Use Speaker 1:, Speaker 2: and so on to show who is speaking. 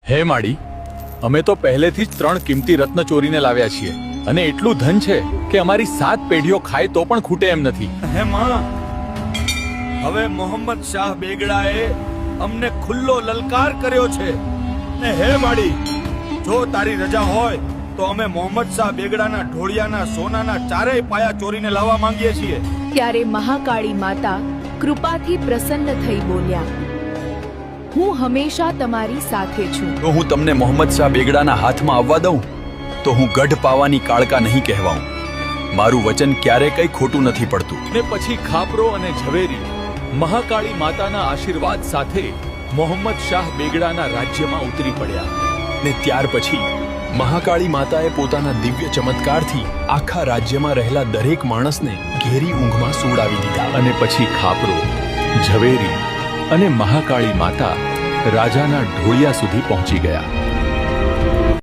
Speaker 1: હે માડી, અમે તો પહેલેથી જ 3 કિંમતી રત્ન ચોરીને લાવ્યા છીએ અને એટલું ધન છે કે અમારી 7 પેઢીઓ ખાય તો પણ ખૂટે એમ નથી.
Speaker 2: હે માં, હવે મોહમ્મદ શાહ બેગડાએ અમને ખુલ્લો લલકાર કર્યો છે ને હે માડી, જો તારી રજા હોય તો અમે મોહમ્મદ શાહ બેગડાના ઢોળિયાના સોનાના 4 પાયા ચોરીને લાવવા માંગીએ છીએ.
Speaker 3: ત્યારે મહાકાળી માતા કૃપાથી પ્રસન્ન થઈ બોલ્યા, હું હંમેશા તમારી સાથે છું.
Speaker 4: જો હું તમને મોહમ્મદ શાહ બેગડાના હાથમાં આવવા દઉં તો હું ગઢ પાવાની કાળકા નહીં કહેવાઉં. મારું વચન ક્યારે કંઈ ખોટું નથી પડતું.
Speaker 1: ને પછી ખાપરો અને ઝવેરી મહાકાળી માતાના આશીર્વાદ સાથે મોહમ્મદ શાહ બેગડાના રાજ્યમાં ઉતરી પડ્યા.
Speaker 4: ને ત્યાર પછી મહાકાળી માતાએ પોતાના દિવ્ય ચમત્કારથી આખા રાજ્યમાં રહેલા દરેક માણસને ઘેરી ઊંઘમાં સુવડાવી દીધા.
Speaker 1: અને પછી ખાપરો, ઝવેરી અને મહાકાળી માતા રાજાના ઢોળિયા સુધી પહોંચી ગયા.